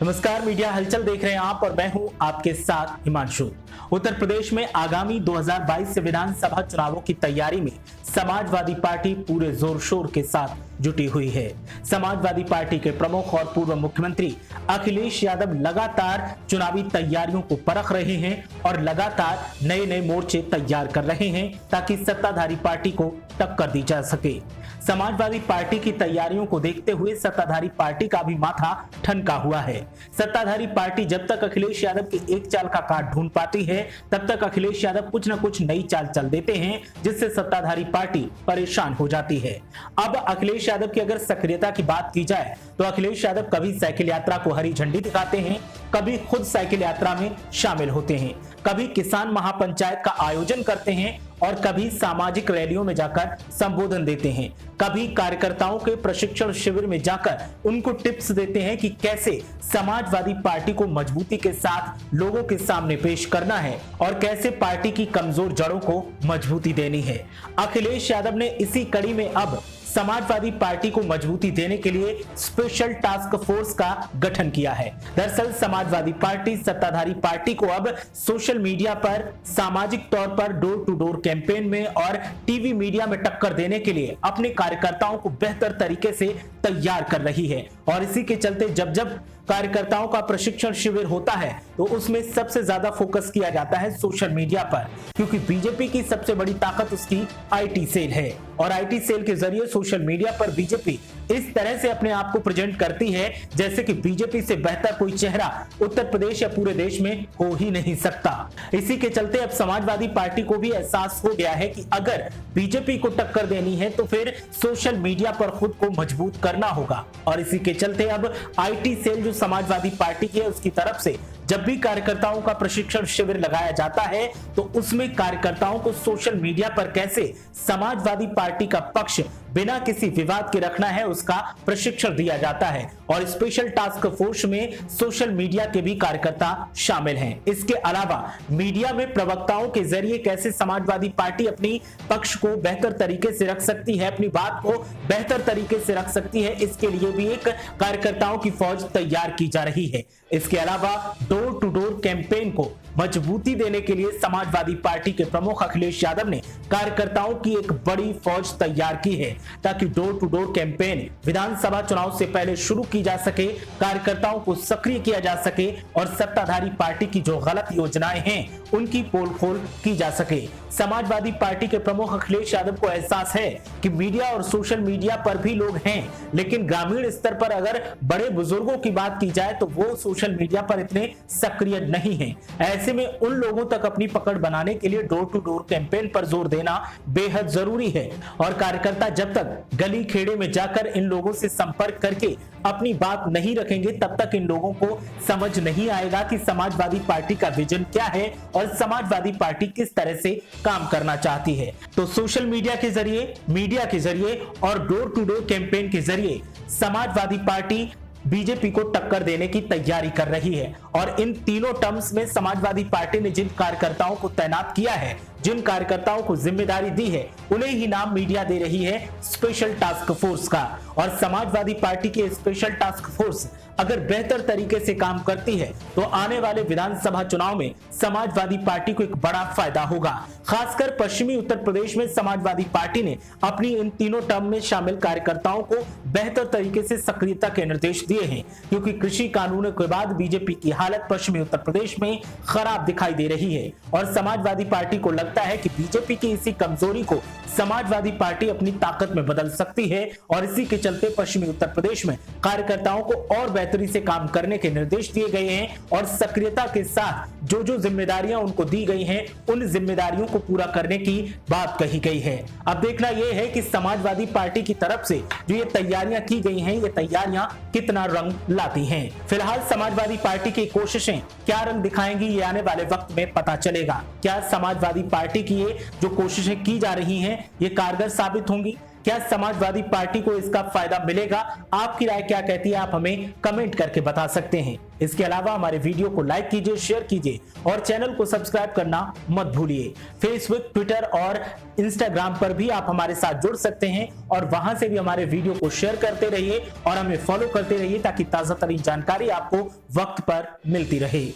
नमस्कार, मीडिया हलचल देख रहे हैं आप और मैं हूं आपके साथ हिमांशु। उत्तर प्रदेश में आगामी 2022 से विधानसभा चुनावों की तैयारी में समाजवादी पार्टी पूरे जोर शोर के साथ जुटी हुई है। समाजवादी पार्टी के प्रमुख और पूर्व मुख्यमंत्री अखिलेश यादव लगातार चुनावी तैयारियों को परख रहे हैं और लगातार नए नए मोर्चे तैयार कर रहे हैं ताकि सत्ताधारी पार्टी को टक्कर दी जा सके। समाजवादी पार्टी की तैयारियों को देखते हुए सत्ताधारी पार्टी का भी माथा ठनका हुआ है। सत्ताधारी पार्टी जब तक अखिलेश यादव की एक चाल का काट ढूंढ पाती है तब तक अखिलेश यादव कुछ न कुछ नई चाल चल देते हैं जिससे सत्ताधारी पार्टी परेशान हो जाती है। अब अखिलेश यादव की अगर सक्रियता की बात की जाए तो अखिलेश यादव कभी साइकिल यात्रा को हरी झंडी दिखाते हैं, कभी खुद साइकिल यात्रा में शामिल होते हैं, कभी किसान महापंचायत का आयोजन करते हैं और कभी सामाजिक रैलियों में जाकर संबोधन देते हैं, कभी कार्यकर्ताओं के प्रशिक्षण शिविर में जाकर उनको टिप्स देते हैं कि कैसे समाजवादी पार्टी को मजबूती के साथ लोगों के सामने पेश करना है और कैसे पार्टी की कमजोर जड़ों को मजबूती देनी है। अखिलेश यादव ने इसी कड़ी में अब समाजवादी पार्टी को मजबूती देने के लिए स्पेशल टास्क फोर्स का गठन किया है। दरअसल समाजवादी पार्टी सत्ताधारी पार्टी को अब सोशल मीडिया पर सामाजिक तौर पर डोर टू डोर कैंपेन में और टीवी मीडिया में टक्कर देने के लिए अपने कार्यकर्ताओं को बेहतर तरीके से तैयार कर रही है और इसी के चलते जब जब कार्यकर्ताओं का प्रशिक्षण शिविर होता है तो उसमें सबसे ज्यादा फोकस किया जाता है सोशल मीडिया पर, क्योंकि बीजेपी की सबसे बड़ी ताकत उसकी आईटी सेल है और आईटी सेल के जरिए सोशल मीडिया पर बीजेपी इस तरह से अपने आप को प्रेजेंट करती है जैसे कि बीजेपी से बेहतर कोई चेहरा उत्तर प्रदेश या पूरे देश में हो ही नहीं सकता। इसी के चलते अब समाजवादी पार्टी को भी एहसास हो गया है कि अगर बीजेपी को टक्कर देनी है तो फिर सोशल मीडिया पर खुद को मजबूत करना होगा और इसी के चलते अब आईटी सेल जो समाजवादी पार्टी की है उसकी तरफ से जब भी कार्यकर्ताओं का प्रशिक्षण शिविर लगाया जाता है तो उसमें कार्यकर्ताओं को सोशल मीडिया पर कैसे समाजवादी पार्टी का पक्ष बिना किसी विवाद के रखना है उसका प्रशिक्षण दिया जाता है और स्पेशल टास्क फोर्स में सोशल मीडिया के भी कार्यकर्ता शामिल हैं। इसके अलावा मीडिया में प्रवक्ताओं के जरिए कैसे समाजवादी पार्टी अपनी पक्ष को बेहतर तरीके से रख सकती है, अपनी बात को बेहतर तरीके से रख सकती है, इसके लिए भी एक कार्यकर्ताओं की फौज तैयार की जा रही है। इसके अलावा डोर टू डोर कैंपेन को मजबूती देने के लिए समाजवादी पार्टी के प्रमुख अखिलेश यादव ने कार्यकर्ताओं की एक बड़ी फौज तैयार की है ताकि डोर टू डोर कैंपेन विधानसभा चुनाव से पहले शुरू की जा सके, कार्यकर्ताओं को सक्रिय किया जा सके और सत्ताधारी पार्टी की जो गलत योजनाएं हैं उनकी पोल खोल की जा सके। समाजवादी पार्टी के प्रमुख अखिलेश यादव को एहसास है कि मीडिया और सोशल मीडिया पर भी लोग हैं, लेकिन ग्रामीण स्तर पर अगर बड़े बुजुर्गों की बात की जाए तो वो सोशल मीडिया पर इतने सक्रिय नहीं हैं। ऐसे में उन लोगों तक अपनी पकड़ बनाने के लिए डोर टू डोर कैंपेन पर जोर देना बेहद जरूरी है और कार्यकर्ता जब तक गली खेड़े में जाकर इन लोगों से संपर्क करके अपनी बात नहीं रखेंगे तब तक इन लोगों को समझ नहीं आएगा कि समाजवादी पार्टी का विजन क्या है और समाजवादी पार्टी किस तरह से काम करना चाहती है। तो सोशल मीडिया के जरिए, मीडिया के जरिए और डोर टू डोर कैंपेन के जरिए समाजवादी पार्टी बीजेपी को टक्कर देने की तैयारी कर रही है और इन तीनों टर्म्स में समाजवादी पार्टी ने जिन कार्यकर्ताओं को तैनात किया है, जिन कार्यकर्ताओं को जिम्मेदारी दी है, उन्हें ही नाम मीडिया दे रही है स्पेशल टास्क फोर्स का और समाजवादी पार्टी की स्पेशल टास्क फोर्स अगर बेहतर तरीके से काम करती है तो आने वाले विधानसभा चुनाव में समाजवादी पार्टी को एक बड़ा फायदा होगा। खासकर पश्चिमी उत्तर प्रदेश में समाजवादी पार्टी ने अपनी इन तीनों टर्म में शामिल कार्यकर्ताओं को बेहतर तरीके से सक्रियता के निर्देश दिए हैं, क्योंकि कृषि कानूनों के बाद बीजेपी की हालत पश्चिमी उत्तर प्रदेश में खराब दिखाई दे रही है और समाजवादी पार्टी को लगता है कि बीजेपी की इसी कमजोरी को समाजवादी पार्टी अपनी ताकत में बदल सकती है और इसी के चलते पश्चिमी उत्तर प्रदेश में कार्यकर्ताओं को और बेहतरी से काम करने के निर्देश दिए गए हैं और सक्रियता के साथ जो जो जिम्मेदारियां उनको दी गई हैं उन जिम्मेदारियों को पूरा करने की बात कही गई है। अब देखना यह है कि समाजवादी पार्टी की तरफ से जो ये तैयारियां की गई हैं ये तैयारियां कितना रंग लाती हैं। फिलहाल समाजवादी पार्टी की कोशिशें क्या रंग दिखाएंगी ये आने वाले वक्त में पता चलेगा। क्या समाजवादी पार्टी की ये जो कोशिशें की जा रही हैं ये कारगर साबित होंगी क्या समाजवादी पार्टी को इसका फायदा मिलेगा? आपकी राय क्या कहती है? आप हमें कमेंट करके बता सकते हैं। इसके अलावा हमारे वीडियो को लाइक कीजिए, शेयर कीजिए और चैनल को सब्सक्राइब करना मत भूलिए। फेसबुक, ट्विटर और इंस्टाग्राम पर भी आप हमारे साथ जुड़ सकते हैं और वहां से भी हमारे वीडियो को शेयर करते रहिए और हमें फॉलो करते रहिए ताकि ताजा तरीन जानकारी आपको वक्त पर मिलती रहे।